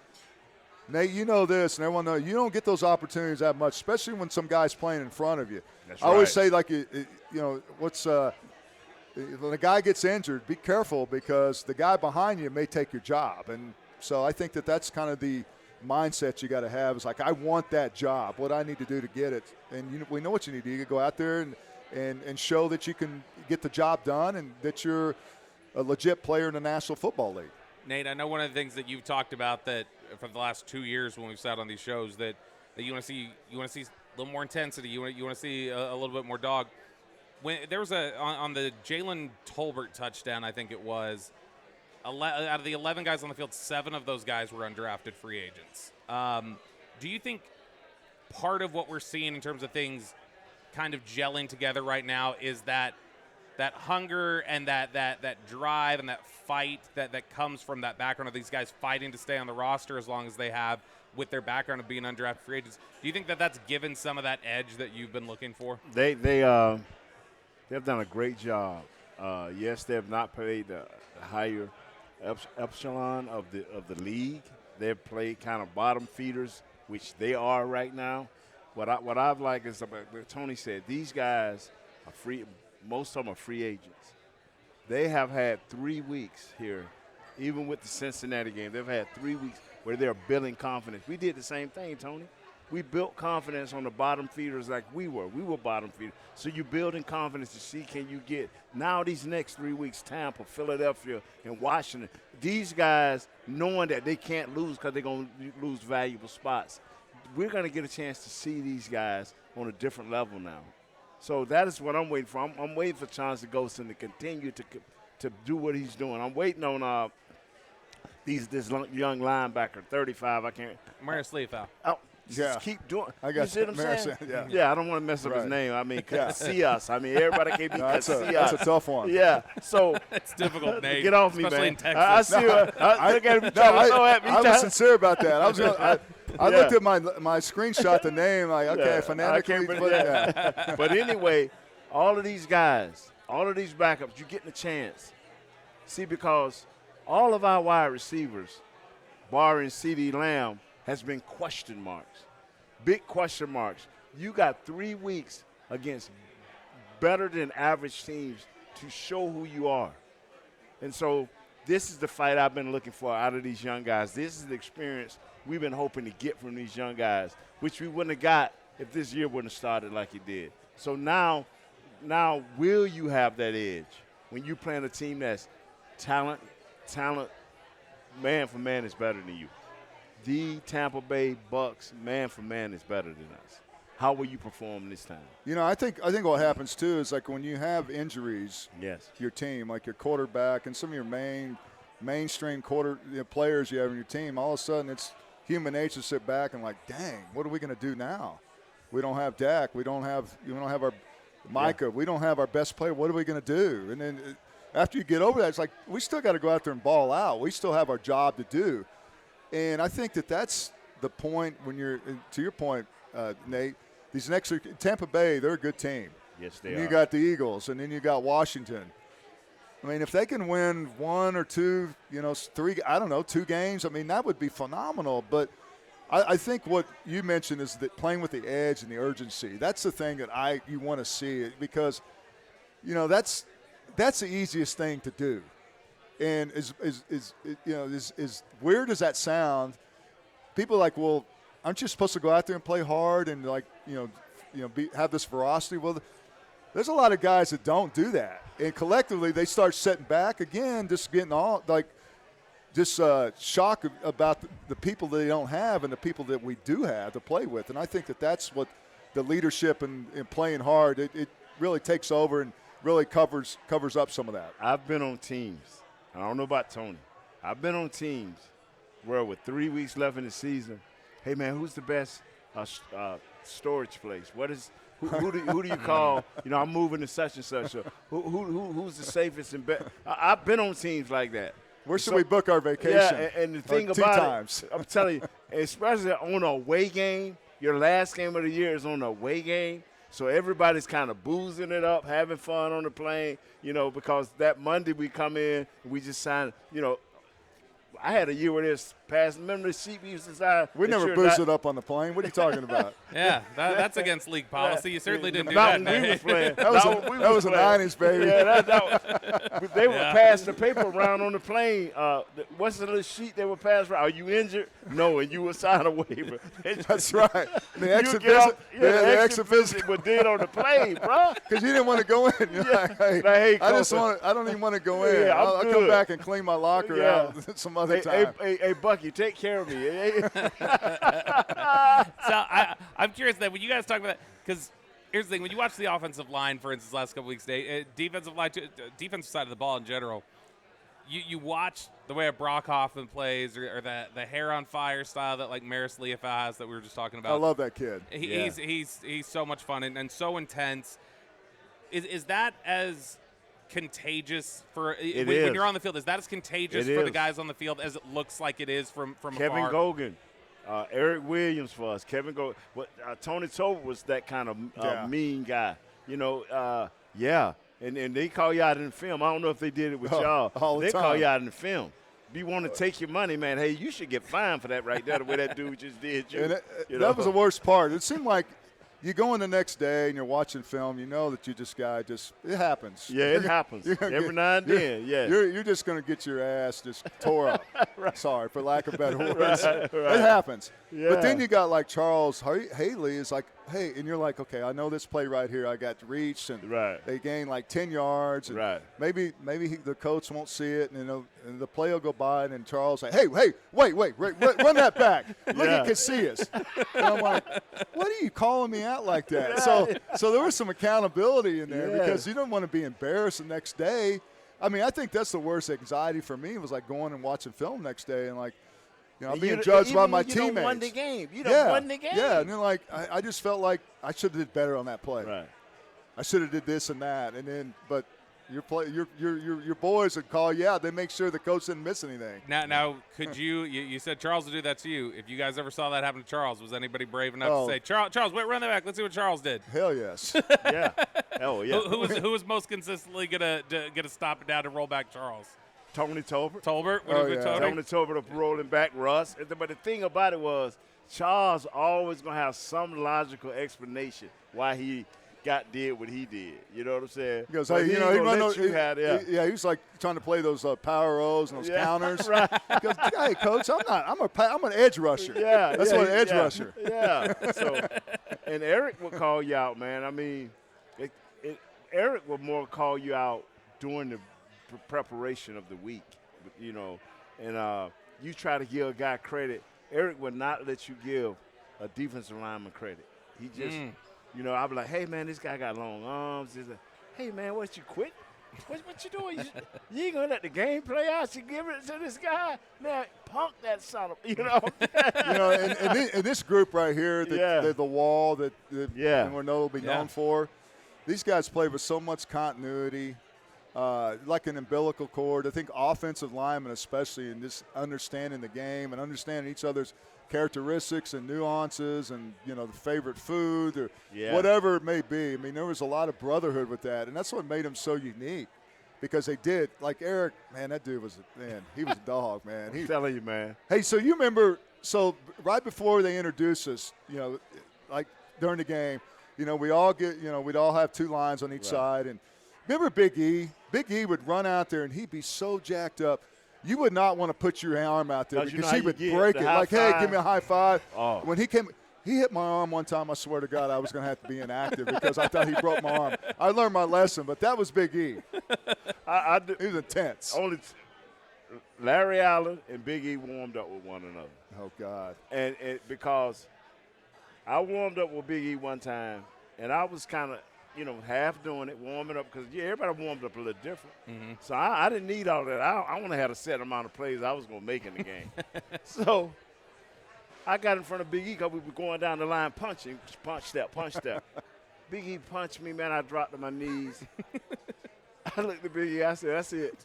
Nate, you know this, and everyone knows, you don't get those opportunities that much, especially when some guy's playing in front of you.
That's
I always say, when a guy gets injured, be careful because the guy behind you may take your job. And so I think that's kind of the mindset you got to have is I want that job, what I need to do to get it. And we know what you need to do. You go out there and show that you can get the job done and that you're a legit player in the National Football League.
Nate, I know one of the things that you've talked about that for the last 2 years when we've sat on these shows that you want to see a little more intensity. You want to see a little bit more dog. When there was on the Jalen Tolbert touchdown, I think it was, out of the 11 guys on the field, 7 of those guys were undrafted free agents. Do you think part of what we're seeing in terms of things kind of gelling together right now is that hunger and that drive and that fight that comes from that background of these guys fighting to stay on the roster as long as they have with their background of being undrafted free agents? Do you think that's given some of that edge that you've been looking for?
They've done a great job. Yes, they have not played the higher epsilon of the league. They've played kind of bottom feeders, which they are right now. What I've liked is what Tony said. These guys are free. Most of them are free agents. They have had 3 weeks here, even with the Cincinnati game. They've had 3 weeks where they're building confidence. We did the same thing, Tony. We built confidence on the bottom feeders like we were. We were bottom feeders. So you're building confidence to see can you get now these next 3 weeks, Tampa, Philadelphia, and Washington. These guys knowing that they can't lose because they're going to lose valuable spots. We're going to get a chance to see these guys on a different level now. So that is what I'm waiting for. I'm waiting for Chauncey Golston to continue to do what he's doing. I'm waiting on this young linebacker, 35. I can't.
Maris Leafau.
Just keep doing.
I got
you see what I'm saying?
Yeah,
I don't want to mess up his name. I mean, Casillas. I mean, everybody can't be Casillas.
That's a tough one.
Yeah, so
it's difficult, Nate.
Get off me,
especially
man.
in Texas.
I see. I look at him trying to throw at me.
I was sincere about that. I looked at my screenshot, the name, like, okay, phonetically.
But anyway, all of these guys, all of these backups, you're getting a chance. See, because all of our wide receivers, barring CeeDee Lamb, has been question marks, big question marks. You got 3 weeks against better than average teams to show who you are. And so this is the fight I've been looking for out of these young guys. This is the experience we've been hoping to get from these young guys, which we wouldn't have got if this year wouldn't have started like it did. So now will you have that edge when you're playing a team that's talent, man for man is better than you. The Tampa Bay Bucks, man for man, is better than us. How will you perform this time?
I think what happens too is like when you have injuries, to your team, like your quarterback and some of your mainstream players you have in your team, all of a sudden it's human nature to sit back and like, dang, what are we going to do now? We don't have Dak. We don't have our Micah. Yeah. We don't have our best player. What are we going to do? And then after you get over that, it's like we still got to go out there and ball out. We still have our job to do. And I think that's the point when you're, to your point, Nate, these next Tampa Bay, they're a good team.
Yes, they
and
are.
You got the Eagles, and then you got Washington. I mean, if they can win 1 or 2, 3, 2 games, I mean, that would be phenomenal. But I think what you mentioned is that playing with the edge and the urgency. That's the thing that you want to see because, that's the easiest thing to do. And as weird as that sound, people are like, well, aren't you supposed to go out there and play hard and have this ferocity? Well, there's a lot of guys that don't do that, and collectively they start setting back again, just getting all shock about the people that they don't have and the people that we do have to play with. And I think that's what the leadership and playing hard it really takes over and really covers up some of that.
I've been on teams. I don't know about Tony. I've been on teams where with 3 weeks left in the season, hey, man, who's the best storage place? Who do you call? I'm moving to such and such. Who's the safest and best? I've been on teams like that.
Where should we book our vacation?
Yeah, and the thing about it, I'm telling you, especially on an away game, your last game of the year is on an away game. So everybody's kind of boozing it up, having fun on the plane, because that Monday we come in, we just signed, I had a year where this past. Remember the sheep used to sign?
We never boozed it up on the plane. What are you talking about?
Yeah, that's against league policy. You certainly didn't do
that.
Not when we was
playing.
That was a 90s, baby.
Yeah, they would pass the paper around on the plane. What's the little sheet they would pass around? Are you injured? No, and you would sign a waiver.
That's right. The exit visit
was did on the plane, bro.
Because you didn't want to go in. You're like, hey, I don't even want to go in.
Yeah,
I'll come back and clean my locker out some other time.
Hey, Bucky, take care of me.
So I'm curious that when you guys talk about that, because here's the thing: when you watch the offensive line, for instance, last couple weeks, defensive side of the ball in general, you watch the way Brock Hoffman plays, or the hair on fire style that like Maris Leafau has that we were just talking about.
I love that kid.
He's so much fun and so intense. Is that as contagious when you're on the field? Is that as contagious for the guys on the field as it looks like it is from
Kevin
afar?
Gogan, Eric Williams for us. Kevin Gogan. Tony Tolbert was that kind of mean guy. Yeah, and they call you out in the film. I don't know if they did it with y'all.
All the
they
time.
call you out in the film. Be want to take your money, man. Hey, you should get fined for that right there, the way that dude just did you.
And
you
that was the worst part. It seemed like you go in the next day and you're watching film, you know that it happens.
Yeah, it happens. Every now and then, yeah.
You're just going to get your ass just tore up.
Right.
Sorry, for lack of better words.
Right.
It happens.
Yeah.
But then you got like Charles Haley is like, hey, and you're like, okay, I know this play right here. I got reached, and
Right.
they gain like 10 yards. And
Right.
Maybe the coach won't see it, and the play will go by, and then Charles like, hey, wait, run that back. Look at Casillas. And I'm like, what are you calling me out like that? So there was some accountability in there because you don't want to be embarrassed the next day. I mean, I think that's the worst anxiety for me was like going and watching film next day and like, I'm being judged by my teammates.
You won the game. You done won the game.
Yeah, and then like I just felt like I should have did better on that play.
Right.
I should have did this and that, and then but your boys would call you out. They make sure the coach didn't miss anything.
Now, could you said Charles would do that to you. If you guys ever saw that happen to Charles, was anybody brave enough to say, Charles, wait, run that back. Let's see what Charles did.
Hell yes.
Yeah. Oh yeah.
Who was most consistently gonna stop it down and roll back Charles?
Tony Tolbert.
Tolbert?
Tony Tolbert rolling back Russ. But the thing about it was, Charles always going to have some logical explanation why he did what he did. You know what I'm saying?
He goes,
but
hey,
he
was like trying to play those power O's and those counters.
Right.
He goes, hey, coach, I'm an edge rusher.
Yeah.
That's what an edge rusher.
Yeah. So, and Eric would call you out, man. I mean, Eric would more call you out during the preparation of the week, and you try to give a guy credit. Eric would not let you give a defensive lineman credit. He just, I'd be like, hey, man, this guy got long arms. He's like, hey, man, what you quit? What you doing? You ain't going to let the game play out. You give it to this guy? Man, punk that son of,
and this group right here, the wall that Renault will be known for, these guys play with so much continuity. Like an umbilical cord. I think offensive linemen, especially in this understanding the game and understanding each other's characteristics and nuances and, the favorite food or whatever it may be. I mean, there was a lot of brotherhood with that, and that's what made them so unique because they did. Like Eric, man, that dude he was a dog, man.
I'm telling you, man.
Hey, so you remember, right before they introduced us, like during the game, we all we'd all have two lines on each side, and remember Big E? Big E would run out there, and he'd be so jacked up. You would not want to put your arm out there because he would break it. Like, hey, give me a high five. Oh. When he hit my arm one time, I swear to God, I was going to have to be inactive because I thought he broke my arm. I learned my lesson, but that was Big E. He was intense.
Only Larry Allen and Big E warmed up with one another.
Oh, God.
And because I warmed up with Big E one time, and I was kind of, half doing it, warming up, because everybody warmed up a little different. Mm-hmm. So I didn't need all that. I want to have a set amount of plays I was going to make in the game. So I got in front of Big E because we were going down the line punching, punch step. Big E punched me, man. I dropped to my knees. I looked at Big E. I said, that's it.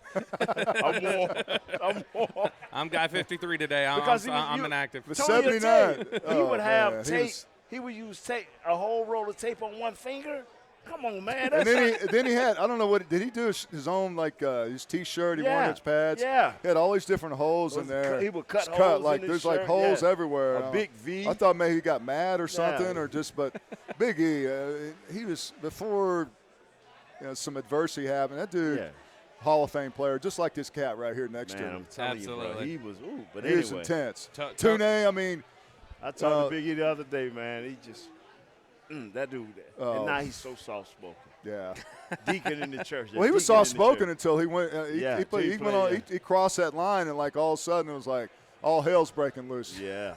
I'm warm.
I'm guy 53 today. I'm inactive.
The 79.
He would have tape. He would use tape, a whole roll of tape on one finger. Come on, man.
And then he had, I don't know what, did he do his own, like, his T-shirt, he wore his pads?
Yeah.
He had all these different holes in there.
He would cut holes
like,
in
there's
his shirt.
like holes everywhere.
A big V.
I thought maybe he got mad or something but Big E, he was, before some adversity happened, that dude, Hall of Fame player, just like this cat right here next to him.
I'm telling you, bro, he was, but
he was intense. Tune, I mean.
I talked to Big E the other day, man. He just, that dude. And now he's so soft-spoken.
Yeah.
Deacon in the church.
Well, he was soft-spoken until he went. He crossed that line, and like all of a sudden it was like all hell's breaking loose.
Yeah.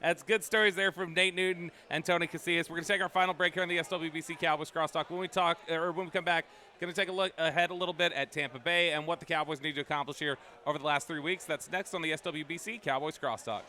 That's good stories there from Nate Newton and Tony Casillas. We're going to take our final break here on the SWBC Cowboys Crosstalk. When we come back, going to take a look ahead a little bit at Tampa Bay and what the Cowboys need to accomplish here over the last 3 weeks. That's next on the SWBC Cowboys Crosstalk.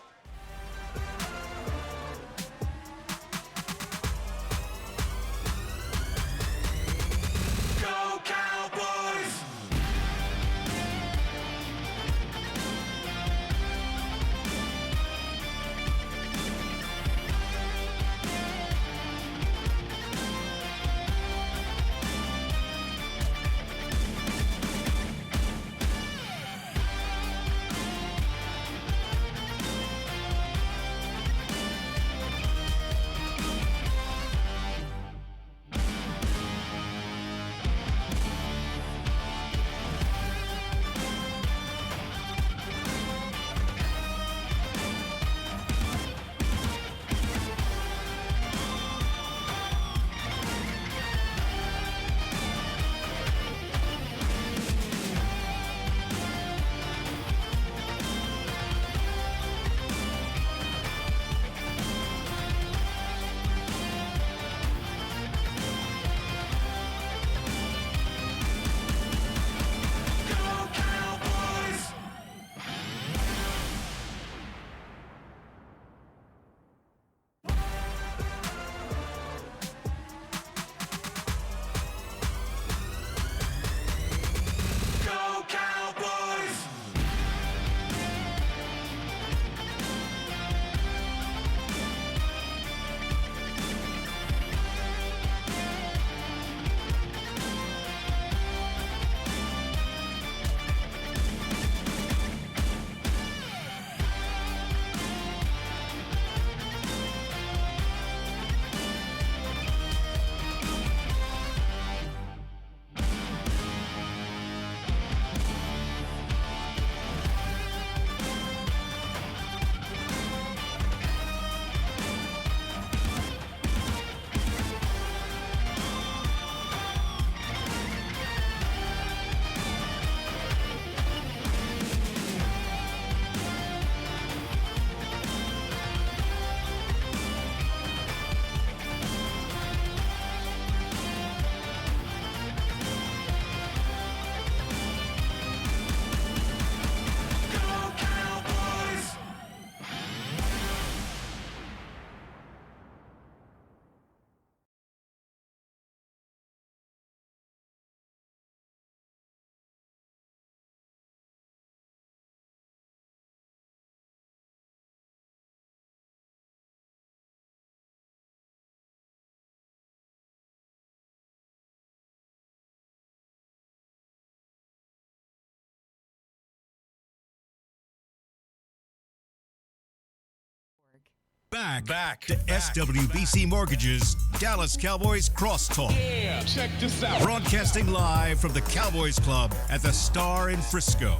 Back to SWBC Mortgage's Dallas Cowboys Crosstalk.
Yeah, check this out.
Broadcasting live from the Cowboys Club at the Star in Frisco.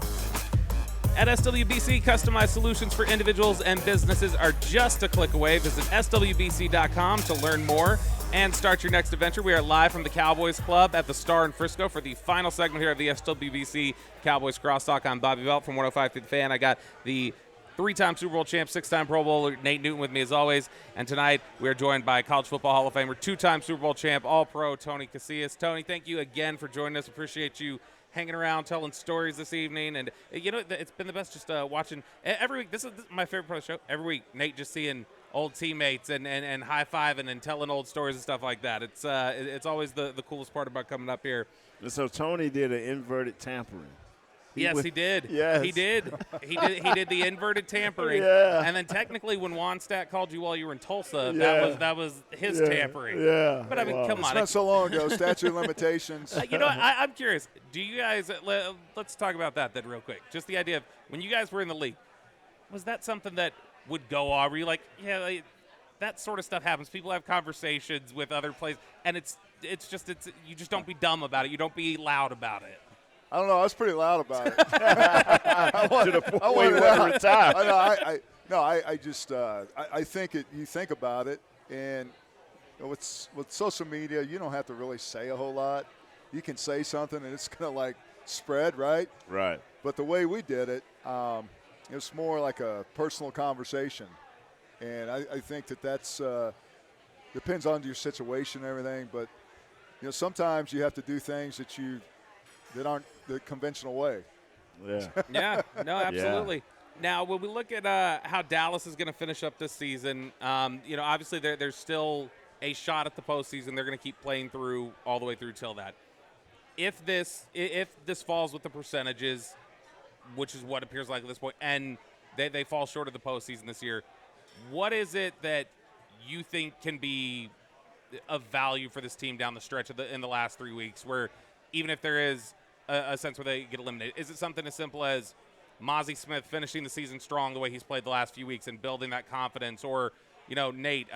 At SWBC, customized solutions for individuals and businesses are just a click away. Visit SWBC.com to learn more and start your next adventure. We are live from the Cowboys Club at the Star in Frisco for the final segment here of the SWBC Cowboys Crosstalk. I'm Bobby Belt from 105 through the Fan. I got the three-time Super Bowl champ, six-time Pro Bowler Nate Newton with me as always. And tonight we are joined by College Football Hall of Famer, two-time Super Bowl champ, All-Pro Tony Casillas. Tony, thank you again for joining us. Appreciate you hanging around, telling stories this evening. And, you know, it's been the best just watching every week. This is my favorite part of the show. Every week, Nate just seeing old teammates and high-fiving and telling old stories and stuff like that. It's always the coolest part about coming up here.
So Tony did an inverted tampering.
He did.
Yes.
He did. He did the inverted tampering.
Yeah.
And then technically when Wannstedt called you while you were in Tulsa,
Yeah.
that was his tampering.
Yeah.
But I mean, come
It's
on.
not so long ago. Statute of limitations.
You know, I'm curious. Do you guys let's talk about that then real quick. Just the idea of when you guys were in the league, was that something that would go on? Were you like, yeah, that sort of stuff happens. People have conversations with other players, and you just don't be dumb about it. You don't be loud about it.
I don't know. I was pretty loud about it. I wanted
to retire.
I think you think about it, and with social media, you don't have to really say a whole lot. You can say something, and it's going to, like, spread, right?
Right.
But the way we did it, it was more like a personal conversation. And I think that's depends on your situation and everything. But, you know, sometimes you have to do things that aren't the conventional way.
Yeah.
Yeah, no, absolutely. Yeah. Now, when we look at how Dallas is going to finish up this season, you know, obviously there's still a shot at the postseason. They're going to keep playing through all the way through till that. If this falls with the percentages, which is what appears like at this point, and they fall short of the postseason this year, what is it that you think can be of value for this team down the stretch in the last 3 weeks, where even if there is a sense where they get eliminated, is it something as simple as Mozzie Smith finishing the season strong the way he's played the last few weeks and building that confidence, or, you know, Nate,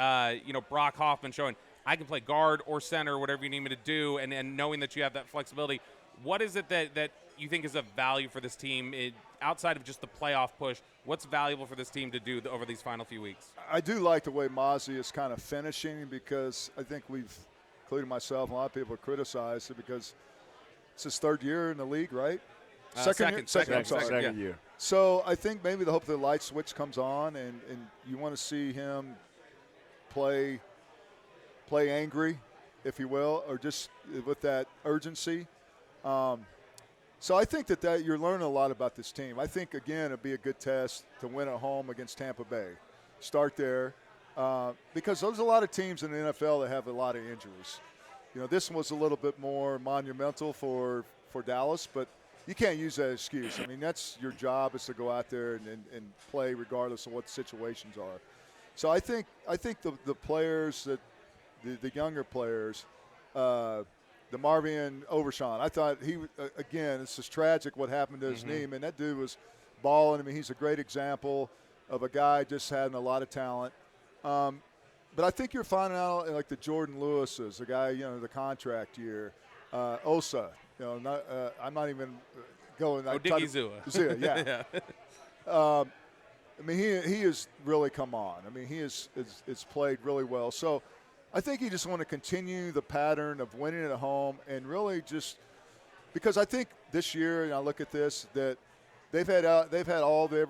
Brock Hoffman showing I can play guard or center, whatever you need me to do, and knowing that you have that flexibility? What is it that you think is of value for this team outside of just the playoff push? What's valuable for this team to do over these final few weeks?
I do like the way Mozzie is kind of finishing, because I think we've, including myself, a lot of people have criticized it because it's his third year in the league, right?
Second
year.
So I think maybe the hope the light switch comes on, and you want to see him play angry, if you will, or just with that urgency. So I think that you're learning a lot about this team. I think, again, it'd be a good test to win at home against Tampa Bay. Start there, because there's a lot of teams in the NFL that have a lot of injuries. You know, this one was a little bit more monumental for Dallas, but you can't use that excuse. I mean, that's your job, is to go out there and play regardless of what the situations are. So I think the players, that the younger players, the Marvin Overshawn, I thought again, it's just tragic what happened to his knee. I mean, that dude was balling. I mean, he's a great example of a guy just having a lot of talent. But I think you're finding out, like the Jordan Lewis's, the guy, you know, the contract year, Osa. You know, I'm not even going.
Odigizua.
Yeah. I mean, he has really come on. I mean, he is played really well. So I think you just want to continue the pattern of winning at home, and really just because I think this year, and I look at this, that they've had all their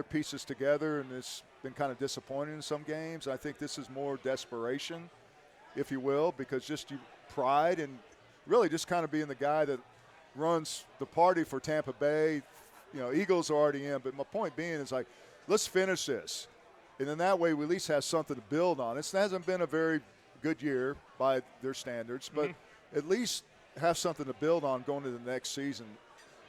pieces together, and it's been kind of disappointing in some games. I think this is more desperation, if you will, because just pride and really just kind of being the guy that runs the party for Tampa Bay. You know, Eagles are already in, but my point being is, like, let's finish this. And then that way we at least have something to build on. It hasn't been a very good year by their standards, but at least have something to build on going into the next season,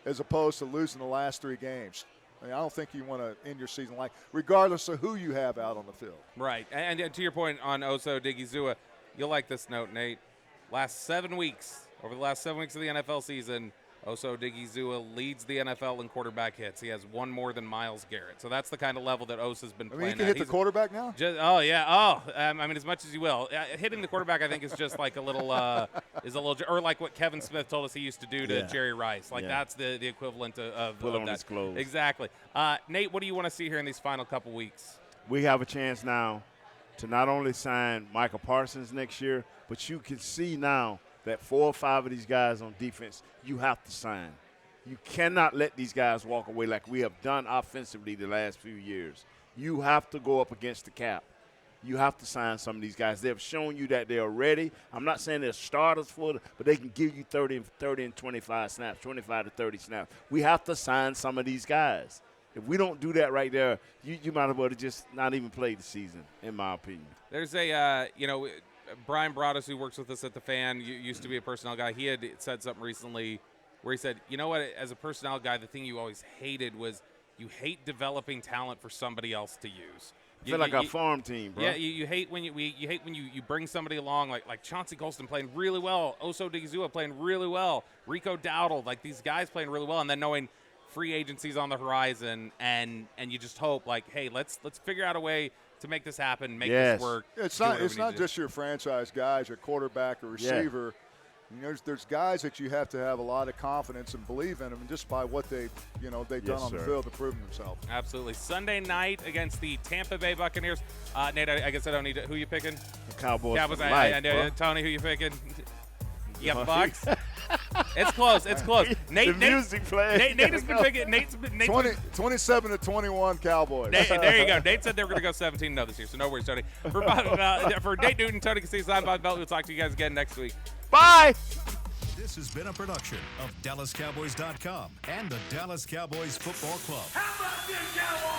as opposed to losing the last 3 games. I mean, I don't think you want to end your season regardless of who you have out on the field.
Right. And to your point on Osa Odigizua, you'll like this note, Nate. Over the last 7 weeks of the NFL season, Oso Odighizuwa leads the NFL in quarterback hits. He has one more than Myles Garrett. So that's the kind of level that Osa's been playing.
You can hit the quarterback now?
Oh, yeah. Oh, I mean, as much as you will. Hitting the quarterback, I think, is just like a little, or like what Kevin Smith told us he used to do to Jerry Rice. Like, that's the equivalent of
Put on
that.
his clothes.
Exactly. Nate, what do you want to see here in these final couple weeks?
We have a chance now to not only sign Michael Parsons next year, but you can see now that 4 or 5 of these guys on defense you have to sign. You cannot let these guys walk away like we have done offensively the last few years. You have to go up against the cap. You have to sign some of these guys. They've shown you that they're ready. I'm not saying they're starters for it, but they can give you 30 and 25 snaps, 25 to 30 snaps. We have to sign some of these guys. If we don't do that right there, you might as well just not even play the season, in my opinion.
There's Brian Broaddus, who works with us at The Fan, used to be a personnel guy. He had said something recently where he said, you know what, as a personnel guy, the thing you always hated was you hate developing talent for somebody else to use.
I feel like a farm team, bro.
Yeah, you hate when you bring somebody along like Chauncey Golston playing really well, Oso Odighizuwa playing really well, Rico Dowdle, like these guys playing really well, and then knowing free agency's on the horizon, and you just hope like, hey, let's figure out a way to make this happen, make this work.
It's not just your franchise guys, your quarterback or receiver. Yeah. There's guys that you have to have a lot of confidence and believe in them, and just by what they've done on the field to prove themselves.
Absolutely. Sunday night against the Tampa Bay Buccaneers. Nate, I guess I don't need to. Who you picking?
The Cowboys.
I know. Tony, who you picking? You got the Bucs? It's close. It's close. Nate has been picking.
27-21 Cowboys.
There you go. Nate said they were going to go 17-0 this year, so no worries, Tony. For Nate Newton, Tony Casillas, I'm Bob Belt. We'll talk to you guys again next week.
Bye.
This has been a production of DallasCowboys.com and the Dallas Cowboys Football Club.
How about this, Cowboys?